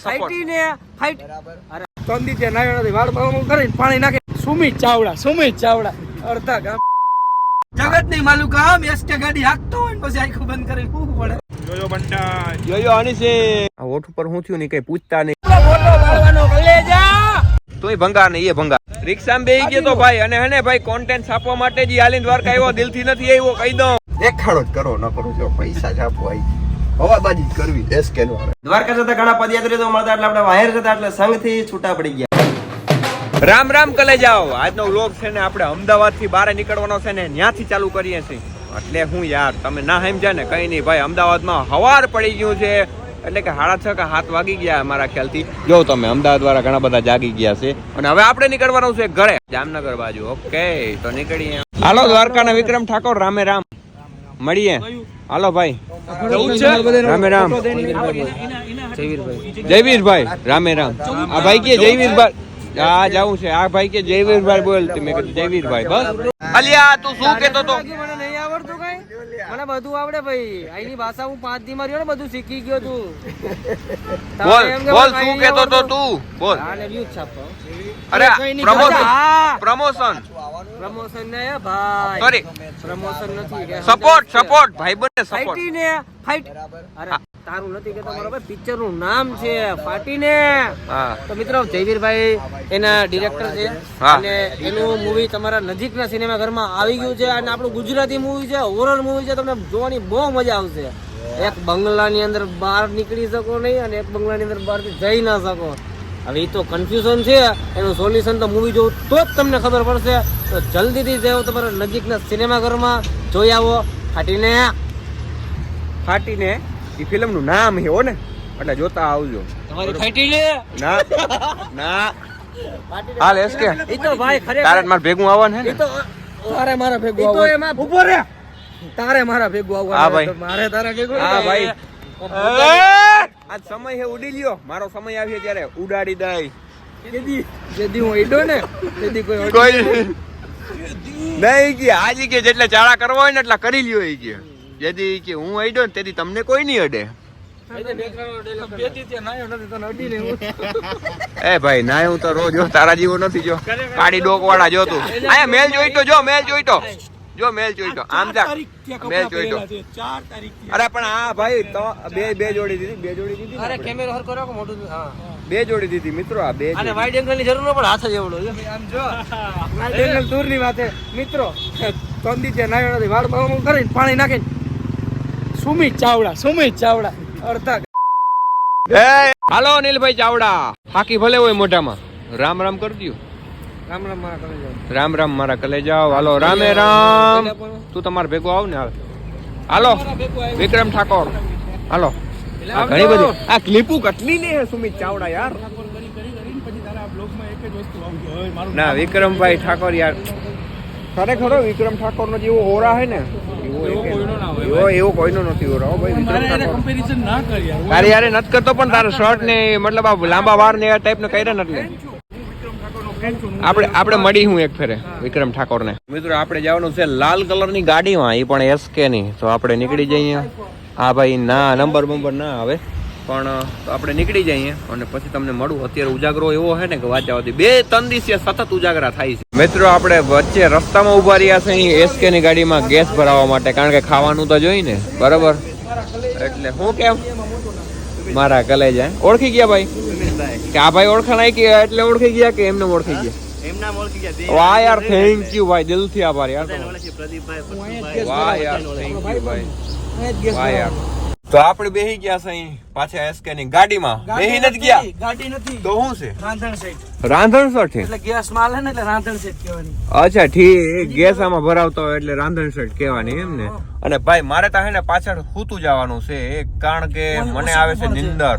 ફાઈટીને fight અરે તંદી તે નાયો નથી વાળ બાવનું કરીને પાણી નાખે સુમિત ચાવડા અડધા ગામ જગત નહીં માલું કામ એસકે ગાડી હાકતો હોય પછી આખું બંધ કરીને પૂછવું પડે જોયો બંટા જોયો આની છે આ ઓઠ ઉપર હું થયું નહીં કઈ પૂછતા નહીં ફોટો પાડવાનો કલેજા તોય ભંગા ને એ ભંગા રિક્ષામાં બેહી ગયો તો ભાઈ અને હેને ભાઈ કોન્ટેન્ટ છાપવા માટે જ આલીન દ્વારકા આવ્યો દિલથી નથી આવ્યો કહી દઉં દેખાડો જ કરો ન કરો જો પૈસા છાપો આવી હવાબાજી જ કરવી એસકે નો દ્વારકા જતા ઘણા પદયાત્રી તો મળતા એટલે આપણે વાહેર જતા એટલે સંઘથી છૂટા પડી ગયા. રામ રામ કલે જાઓ. આજનો વ્લોગ છે ને આપણે અમદાવાદ થી બહાર નીકળવાનો છે ને ત્યાંથી ચાલુ કરીએ છીએ. એટલે હું યાર તમે ના સમજ્યા ને કઈ નહીં ભાઈ, અમદાવાદમાં હવાર પડી ગયું છે એટલે કે 6:30 કે 7 વાગી ગયા મારા ખ્યાલથી. જો તમે અમદાવાદ વાળા ઘણા બધા જાગી ગયા છે અને હવે આપણે નીકળવાનું છે ઘરે જામનગર બાજુ. ઓકે તો નીકળીએ. હાલો દ્વારકાના વિક્રમ ઠાકોર રામે રામ મળીએ. હાલો ભાઈ રામે રામ. જયવીરભાઈ રામે રામ. આ ભાઈ કે જયવીરભાઈ આ જાવું છે. આ ભાઈ કે જયવીરભાઈ બોલ. મેં કીધું જયવીરભાઈ બસ. અલિયા તું શું કેતો તો? મને નહીં આવડતું કઈ, મને બધું આવડે ભાઈ. અહીંની ભાષા હું 5 દી માં રહ્યો ને બધું શીખી ગયો તું. બોલ શું કેતો તો તું? બોલ. અરે પ્રમોશન ને ભાઈ, સોરી પ્રમોશન નથી કે સપોર્ટ ભાઈ બને સપોર્ટ. ફાઈટીને ફાઈટ અરે તારું નથી કે તમારો ભાઈ પિક્ચર નું નામ છે ફાટીને. તો મિત્રો જયવીરભાઈ એના ડિરેક્ટર છે અને એનું મૂવી તમારા નજીકના સિનેમા ઘરમાં આવી ગયું છે અને આપણું ગુજરાતી મૂવી છે, હોરર મૂવી છે. તમને જોવાની બહુ મજા આવશે. એક બંગલાની અંદર બહાર નીકળી શકો નહીં અને એક બંગલાની અંદર બહારથી જઈ ના શકો. હવે એ તો કન્ફ્યુઝન છે, એનું સોલ્યુશન તો મૂવી જોવું તો જ તમને ખબર પડશે. તો જલ્દીથી જાઓ તમારા નજીકના સિનેમા ઘરમાં જોઈ આવો ફાટીને. એ ફિલ્મ નું નામ છે હો ને, એટલે જોતા આવજો. તમારી ફાટીને ના હાલ એસકે ઈ તો ભાઈ ખરેખર તારે માર ભેગું આવવાનું હે ને. ઈ તો તારે મારા ભેગું આવવાનું. ઈ તો એમાં ઉભો રે. તારે મારા ભેગું આવવાનું. મારે તારા ભેગું. હા ભાઈ આજ સમય હે ઉડી લ્યો. મારો સમય આવ્યો ત્યારે ઉડાડી દઈ. જેદી હું ઈડો ને જેદી કોઈ નહીં કે આજે કે જેટલા ચાળા કરવા હોય ને એટલા કરી લ્યો. એ કે જેદી કે હું અડ્યો ને તેથી તમને કોઈ નહીં અડે. એ ભાઈ ના હું તો રોજ તારા જેવો નથી. જો કાળી ડોક વાળા જો તું અહીંયા મેલ જોઈતો જો મેલ જોઈતો આમ જા મેલ જોઈતો. અરે પણ આ ભાઈ તો બે જોડી દીધી. અરે કેમેરો હરકો રાખો મોટું. હા બે જોડી દીધી મિત્રો. આ બે અને વાઇડ એંગલ ની જરૂર ન પણ હાથ જ એવડો આમ જો વાઇડ એંગલ દૂર ની વાત છે મિત્રો. તંદી તે નાયો નથી વાળ બાવનું કરીને પાણી નાખીને સુમિત ચાવડા અડધા. એ હાલો નીલભાઈ ચાવડા હાકી ભલે હોય મોઢામાં. રામ રામ કરી દયો. રામ રામ મારા કલેજાઓ. હાલો રામે રામ. તું તમારે ભેગો આવ ને. હાલો વિક્રમ ઠાકોર. હાલો ઘણી બધી આ ક્લિપુ કટલી ને સુમિત ચાવડા યાર. ના વિક્રમભાઈ ઠાકોર યાર ખરેખર વિક્રમ ઠાકોર નો જેવો ઓરા હે ને એવો કોઈનો નથી ઓરા ભાઈ. વિક્રમ ઠાકોર તારે યાર નથી કરતો પણ તારા શર્ટ ને મતલબ આ લાંબા વાર ને ટાઈપ ને કર્યા ને એટલે આપણે મળી હું એક ફેરે વિક્રમ ઠાકોર ને. મિત્રો આપણે જવાનું છે લાલ કલર ની ગાડીમાં, એ પણ એસકે ની. તો આપણે નીકળી જઈએ. હા ભાઈ ના નંબર ના આવે પણ આપણે નીકળી જઈએ અને પછી તમને મળું. અત્યારે ઉજાગરો એવો છે ને કે વાંચાવાથી 2-3 દિવસે સતત ઉજાગરા થાય છે. મિત્રો આપણે વચ્ચે રસ્તામાં ઉભા રહ્યા છે એસકે ની ગાડીમાં ગેસ ભરાવવા માટે, કારણ કે ખાવાનું તો જોઈ ને બરાબર. એટલે હું કેમ મારા કલેજા ઓળખી ગયા ભાઈ કે આ ભાઈ ઓળખાણ કે એટલે ઓળખી ગયા કે એમને ઓળખી ગયા? વાહ યાર થેન્ક યુ ભાઈ, દિલથી આભાર યાર. વાહ યાર થેન્ક યુ ભાઈ. વાહ યાર. તો આપણે બેહી ગયા છે પાછા એસકે ની ગાડીમાં. બેહી નથી ગયા ગાડી નથી તો શું છે? રાંધણ સેટ. રાંધણ સેટ એટલે ગેસ માલ હે ને એટલે રાંધણ સેટ કહેવાની. અચ્છા ઠીક. ગેસ આમાં ભરાવતો હોય એટલે રાંધણ સેટ કહેવાની એમ ને. અને ભાઈ મારે તો હે ને પાછળ સૂતું જવાનું છે કારણ કે મને આવે છે નિંદર.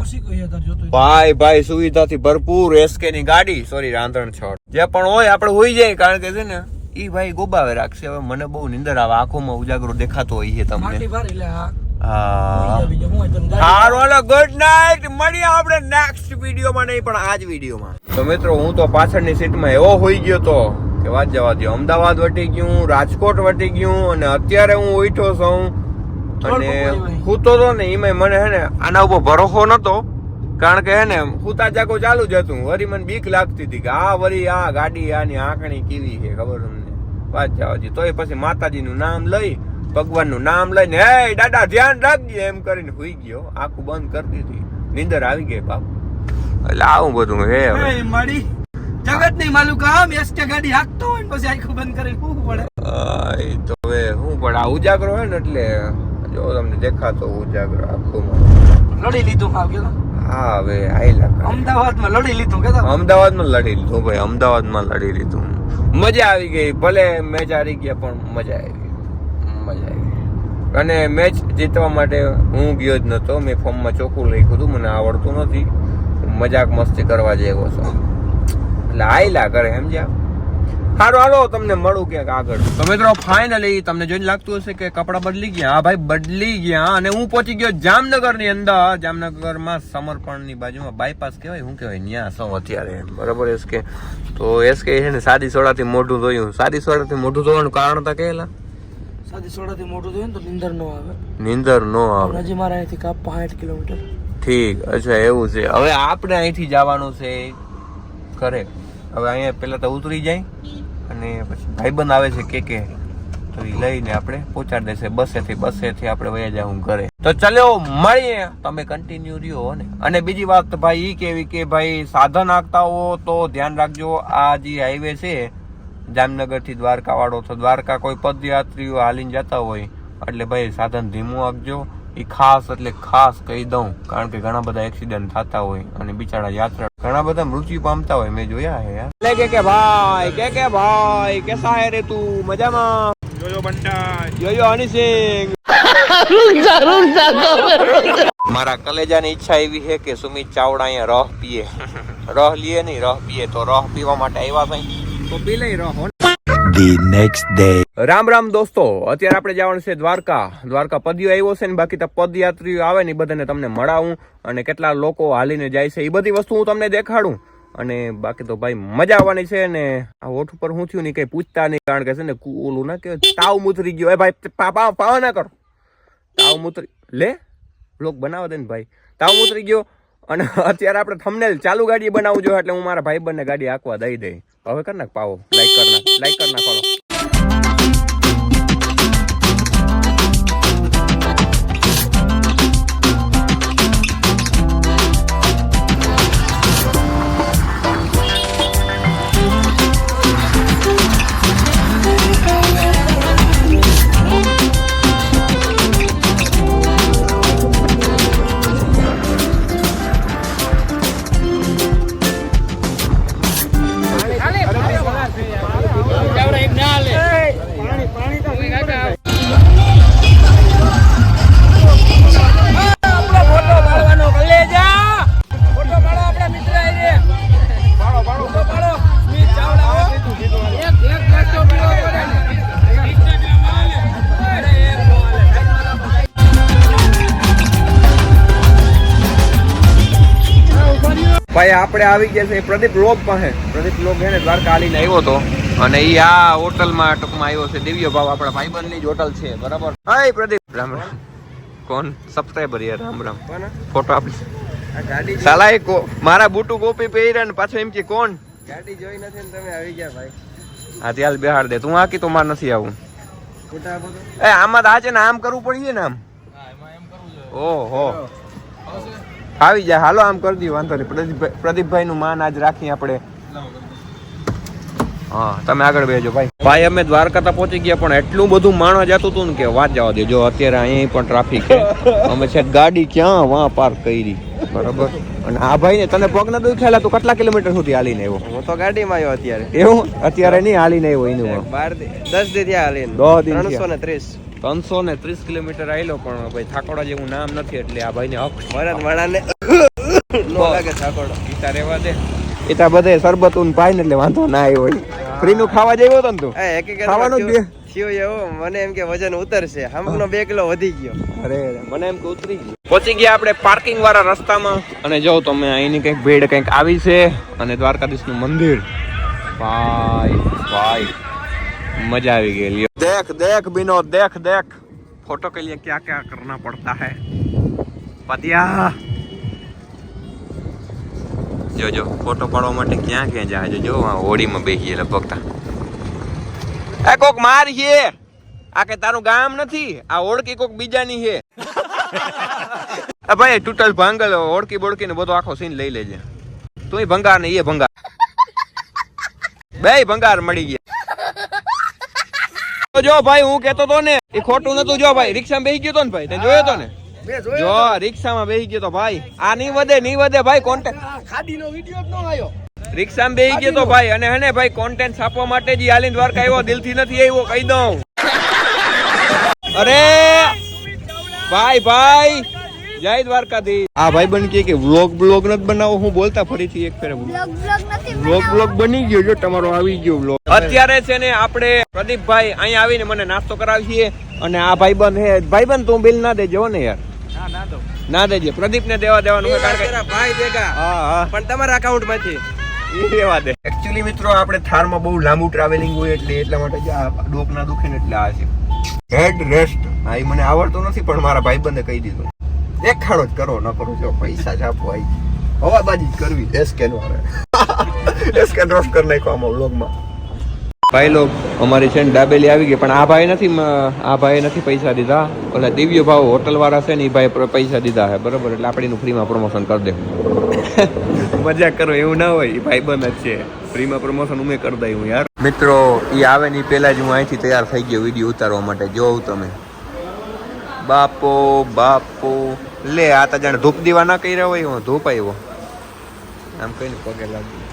ભાઈ સુવિધાથી ભરપૂર એસકે ની ગાડી, સોરી રાંધણ છોડ જે પણ હોય આપણે હોઈ જાય, કારણ કે છે ને ઈ ભાઈ ગોબાવે રાખશે. હવે મને બહુ નિંદર આવે, આંખોમાં ઉજાગરો દેખાતો હોય છે તમને. હા ગુડ નાઇટ. મળીએ આપણે નેક્સ્ટ વિડીયોમાં, નહીં પણ આ જ વિડીયોમાં. તો મિત્રો હું તો પાછળની સીટમાં એવો હોઈ ગયો તો કે વાત જવા દો. અમદાવાદ વટી ગયું, રાજકોટ વટી ગયું અને અત્યારે હું ઉઠ્યો છું અને સૂતો તો ને એમાં મને હે ને આના ઉપર ભરોસો નતો કારણ કે હે ને હુતા જાગો ચાલુ જ હતું. વરી મને બીક લાગતી હતી કે વરી આ ગાડી આની આંકણી કેવી છે ખબર તમને વાત જવા દી. તોય પછી માતાજીનું નામ લઈ ભગવાનનું નામ લઈને હે દાદા ધ્યાન રાખજે એમ કરીને હુઈ ગયો. આંખું બંધ કરી દીધી, નીંદર આવી ગઈ બાપ. એટલે આવું બધું હે મારી જગત નહીં માલું કામ એસકે ગાડી હાકતો હોય ને પછી આંખું બંધ કરીને શું પડે. એ તો હવે શું પડે આ ઉજાગરો હોય ને એટલે જો તમને દેખાતો ઉજાગરો આખું લડી લીધું હા હવે આયલા અમદાવાદમાં લડી લીધું કે અમદાવાદમાં લડી લીધું ભાઈ, અમદાવાદમાં લડી લીધું. મજા આવી ગઈ, ભલે મેચ હારી ગયા પણ મજા આવી. અને મેચ જીતવા માટે હું ગયો જ નતો. મેં ફોર્મમાં ચોખ્ખું લખ્યું હતું, મને આવડતું નથી, મજાક મસ્તી કરવા જેવો છો એટલે આયલા કરે સમજ્યા. સારું હાલો તમને મળું ક્યાંક આગળ. તો મિત્રો ફાઇનલી તમને જોઈને લાગતું હશે કે કપડા બદલી ગયા. હા ભાઈ બદલી ગયા અને હું પહોંચી ગયો જામનગર ની અંદર. જામનગરમાં સમર્પણની બાજુમાં બાયપાસ કહેવાય, શું કહેવાય ત્યાં સૌ અત્યારે બરાબર. એસકે તો એસકે છે ને સાદી સોડાથી મોઢું ધોયું. સાદી સોડાથી મોઢું ધોવાનું કારણ હતા કહેલા સાદી સોડાથી મોઢું ધોયું તો નીંદર નો આવે. નીંદર નો આવે. હજી મારા અહીંથી કાપવા 60 કિલોમીટર. ઠીક અચ્છા એવું છે. હવે આપણે અહીંથી જવાનું છે ઘરે. હવે અહીંયા પેલા તો ઉતરી જાય અને પછી ભાઈબંધ આવે છે કે તો એ લઈને આપણે પહોંચાડી દેશે બસેથી આપણે વયા જાઉં ઘરે. તો ચાલો મળીએ, તમે કન્ટિન્યુ રહ્યો ને. અને બીજી વાત ભાઈ એ કેવી કે ભાઈ સાધન હાંકતા હો તો ધ્યાન રાખજો. આ જે હાઈવે છે જામનગર થી દ્વારકા વાળો, તો દ્વારકા કોઈ પદયાત્રીઓ હાલીને જતા હોય એટલે ભાઈ સાધન ધીમું હાંકજો. એ ખાસ એટલે ખાસ કહી દઉં કારણ કે ઘણા બધા એક્સિડન્ટ થતા હોય અને બિચારા યાત્રા ઘણા બધા મૃત્યુ પામતા હોય, મેં જોયા હે યાર. કે ભાઈ કેસા હે રે તું? મજામાં? જોયો બંટા, જોયો હની સિંહ. મારા કલેજાની ઈચ્છા એવી છે કે સુમિત ચાવડા અહીંયા રહ પીએ. રહ લીએ નહીં, રહ પીએ. તો રહ પીવા માટે આવ્યા ભાઈ તો પી લઈ રહ. The next day. Ram Ram દોસ્તો, અત્યારે આપણે જવાનું છે દ્વારકા પદિયો આવ્યો છે ને બાકી તો પદયાત્રીઓ આવે ને બધાને તમને મળાવું અને કેટલા લોકો હાલીને જાય છે એ બધી વસ્તુ હું તમને દેખાડું. અને બાકી તો ભાઈ મજા આવવાની છે ને. આ હોઠ ઉપર હું થયું ને કઈ પૂછતા નહીં કારણ કે છે ને ઓલું ના કે તાવ મુતરી ગયો. ભાઈ પાવા ના કરો, તાવ મુતરી લે બ્લોગ બનાવવા દે ને ભાઈ. તાવ મુતરી ગયો અને અત્યારે આપણે થંબનેલ ચાલુ ગાડી બનાવવું જોઈએ એટલે હું મારા ભાઈ બંને ગાડી આંકવા દઈ દઈ. હવે કર નાખ પાવો, લાઈક કર નાખ ફોલો. ભાઈ આપણે આવી ગયા છે પ્રદીપ લોક પાસે. પ્રદીપ લોક છે ને દ્વારકા હાલીને આવ્યો હતો અને એ આ હોટલમાં ટૂંકમાં આવ્યો છે. દિવ્ય ભાવ આપણા ભાઈબંધની જ હોટલ છે બરાબર. હાય પ્રદીપ. રામ રામ. કોણ સબસ્ક્રાઇબર યાર? રામ રામ. ફોટો આપી સાલા એ મારા બુટુ કોપી પહેર્યા ને પાછો એમ કે કોણ ગાડી જોઈ નથી ને તમે આવી ગયા ભાઈ. હા ત્યાલ બેહાડ દે. તું આકી તો માર નથી આવું. એ આમાં તો આ છે ને આમ કરવું પડીએ ને આમ. ઓહો આવી જાય. હાલો આમ કરી દઈએ, વાંધો નહીં. પ્રદીપભાઈ નું માન આજ રાખી આપણે. હા તમે આગળ બેજો ભાઈ. ભાઈ અમે દ્વારકા તો પહોંચી ગયા પણ એટલું બધું માણવા જતું હતું ને કે વાત જવા દે. જો અત્યારે અહીંયા પણ ટ્રાફિક છે. અમે છે ગાડી ક્યાં વાં પાર્ક કરી બરાબર. અને આ ભાઈ ને તને પગ ના દુખ્યા તું કેટલા કિલોમીટર સુધી હાલીને આવ્યો? હું તો ગાડીમાં આવ્યો અત્યારે. એવું અત્યારે નહીં હાલીને આવ્યો એનું 10 દી થયા હાલીને. 330 કિલોમીટર આવેલો પણ ભાઈ થાકોડા જેવું નામ નથી એટલે આ ભાઈ ને વણાને નો લાગે થાકોડો. ઈતા રેવા દે. ઈતા બધે સરબતું પાઈ ને એટલે વાંધો ના આવ્યો. ફ્રી નું ખાવા જેવો હતો ને તું ખાવાનું જ થયું એવું. મને એમ કે વજન ઉતરશે, હમનો 2 કિલો વધી ગયો. અરે મને એમ કે ઉતરી ગયો. પહોંચી ગયા આપણે પાર્કિંગ વાળા રસ્તામાં અને જો તમે અહીંની કઈક ભીડ કઈક આવી છે અને દ્વારકાધીશ નું મંદિર. ભાઈ मजा આવી ગઈ. લિયો देख विनोद देख फोटो के लिए क्या क्या करना पड़ता है. पतिया જો ફોટો પાડવા માટે ક્યાં ક્યાં જાય જો હોડીમાં બેસીએ લગભગ એ કોક માર છે આ કે તારું ગામ નથી આ ઓળખી કોક બીજાની છે ભાઈ ટૂટલ ભાંગલ ઓળખી બોળકી ને બધો આખો સીન લઈ લેજે તું ભંગાર ને એ ભંગાર બે ભંગાર મળી ગયા જો ભાઈ હું કેતો તો ને એ ખોટું નતું જો ભાઈ રિક્ષામાં બેસી ગયો તો ને ભાઈ તે જોયો તો ને જો રિક્ષામાં બેસી ગયો તો ભાઈ આ નહીં વધે ભાઈ કોન્ટેક્ટ ખાડીનો વિડિયો જ ન આવ્યો રિક્ષામાં બેસી ગયો તો ભાઈ અને હેને ભાઈ કોન્ટેન્ટ છાપવા માટે જ આલીન દ્વારકા આવ્યો દિલથી નથી આવ્યો કહી દઉં અરે ભાઈ જય દ્વારકાધીશ આ ભાઈ બન કે વ્લોગ નથી બનાવો હું બોલતા ફરીથી એક ફેરે વ્લોગ બની ગયો જો તમારો આવી ગયો વ્લોગ અત્યારે છે ને આપણે પ્રદીપભાઈ અહીંયા આવીને મને નાસ્તો કરાવીએ અને આ ભાઈબંધ તું બિલ ના દેજો ને યાર ના દેજે પ્રદીપ ને દેવાનું હોય કારણ કે ભાઈ દેગા હા પણ તમારા અકાઉન્ટ માંથી એ રેવા દે એકચ્યુઅલી મિત્રો આપણે થારમાં બહુ લાંબુ ટ્રાવેલિંગ હોય એટલે એટલા માટે જ આ ડોક ના દુખે ને એટલે આ છે હેડ રેસ્ટ હા એ મને આવડતો નથી પણ મારા ભાઈબંધે કહી દીધું એક ખાડો જ કરો ન કરો જો પૈસા જ આપો આઈ હવાબાજી જ કરવી એસકેન વાળા એસકેન રોસ્ટ કરી નાખો આમાં વ્લોગમાં ભાઈ લોગ અમારી છે ને દાબેલી આવી ગઈ પણ આ ભાઈ નથી પૈસા દીધા ઓલા દિવ્ય ભાવ હોટલ વાળા છે ને એ ભાઈ પૈસા દીધા છે બરોબર એટલે આપણે એનું ફ્રીમાં પ્રમોશન કરી દે મજાક કરો એવું ના હોય એ ભાઈબંધ જ છે ફ્રીમાં પ્રમોશન ઉમે કરી દઈ હું યાર મિત્રો એ આવે ને પહેલા જ હું અહીંથી તૈયાર થઈ ગયો વિડીયો ઉતારવા માટે જોઉં તમે બાપો લે આ તો જાણે ધૂપ દીવા ના કર્યા હોય હું ધૂપ આવ્યો આમ કઈને પગે લાગ્યું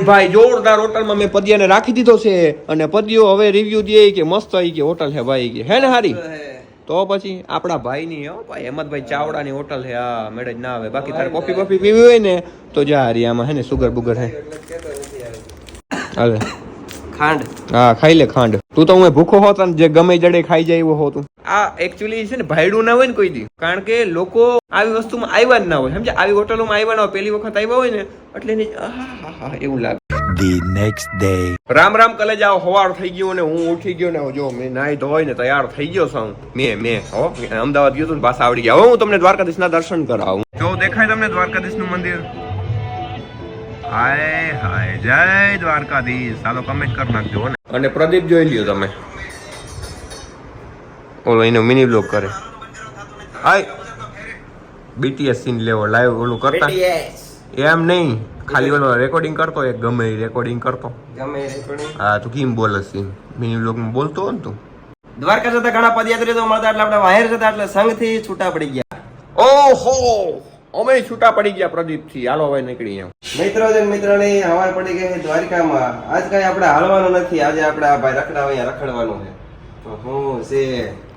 ભાઈ જોરદાર હોટલમાં મેં પદિયાને રાખી દીધો છે અને પદિયો હવે રિવ્યુ દે કે મસ્ત આવી કે હોટલ હે ભાઈ કે હે ને હારી તો પછી આપણા ભાઈ ની હો ભાઈ હેમંતભાઈ ચાવડા ની હોટલ હે હા મેળે જ ના આવે બાકી તારે કોફી પીવી હોય ને તો જા હારી આમાં હે ને સુગર બુગર હે હાલે ખાંડ હા ખાઈ લે ખાંડ તું તો હું ભૂખો હોત ને જે ગમે જડે ખાઈ જાય એવો હોતું આ એકચ્યુઅલી છે ને ભાઈડું ના હોય ને કોઈ દી કારણ કે લોકો આવી વસ્તુમાં આવ્યા જ ના હોય સમજે આવી હોટલોમાં આવ્યા ના હોય પહેલી વખત આવ્યા હોય ને એટલે એવું લાગે The next day. રામ કલેજા હવાર થઈ ગયો ને હું ઉઠી ગયો ને જો મેં નાઈ ધોઈ ને તૈયાર થઈ ગયો છું મેં અમદાવાદ ગયો તો પાછા આવડી ગયા હવે હું તમને દ્વારકાધીશ ના દર્શન કરાવું જો દેખાય તમને દ્વારકાધીશ નું મંદિર હાય જય દ્વારકાધીશ ચાલો કમેન્ટ કરી નાખજો ને અને પ્રદીપ જોઈ લ્યો તમે ઓલો એનો મિની બ્લોગ કરે હાય બીટીએસ સીન લેવો લાઈવ ઓલું કરતા એમ નહીં ખાલી ઓલો રેકોર્ડિંગ કરતો એક ગમે રેકોર્ડિંગ કરતો હા તું કેમ બોલે સીન મિની બ્લોગ માં બોલતો હોય ને તું દ્વારકા જતા ઘણા પદયાત્રીઓ તો મળતા એટલે આપણે વાયર જતા એટલે સંઘ થી છૂટા પડી ગયા ઓહો અમે છૂટા પડી ગયા પ્રદીપ થી હાલો હવે નીકળી એમ મિત્રોની હવાર પડી ગઈ દ્વારકામાં આજ કઈ આપણે હાલવાનું નથી આજે આપણે આ ભાઈ રખડવાનું છે હું છે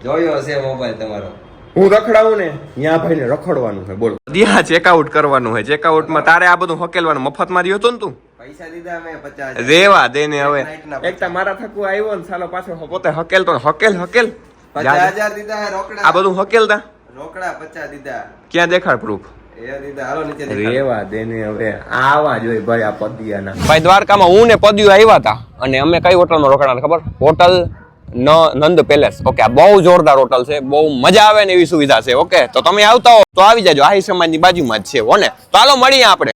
જોયો છે મોબાઈલ તમારો હું રખડાવું ને ત્યાં ભાઈ ને રખડવાનું છે બોલો ત્યાં ચેકઆઉટ કરવાનું છે ચેકઆઉટ માં તારે આ બધું હકેલવાનું મફત માં રહ્યો તો ને તું પૈસા દીધા મેં 50,000 રેવા દે ને હવે એકતા મારા થકું આવ્યો ને સાલો પાછો પોતે હકેલતો હકેલ 50,000 દીધા રોકડા આ બધું હકેલતા રોકડા 50 દીધા ક્યાં દેખાડ પ્રૂફ રેવા દે ને હવે આવા જોઈએ ભાઈ આ પદિયાના ભાઈ દ્વારકામાં હું ને પદિયો આવ્યા હતા અને અમે કઈ હોટલમાં રોકાણા ખબર હોટલ નંદ પેલેસ ઓકે આ બહુ જોરદાર હોટલ છે બહુ મજા આવે ને એવી સુવિધા છે ઓકે તો તમે આવતા હો તો આવી જાજો આહી સમાજની બાજુમાં જ છે હો ને તો હાલો મળીએ આપણે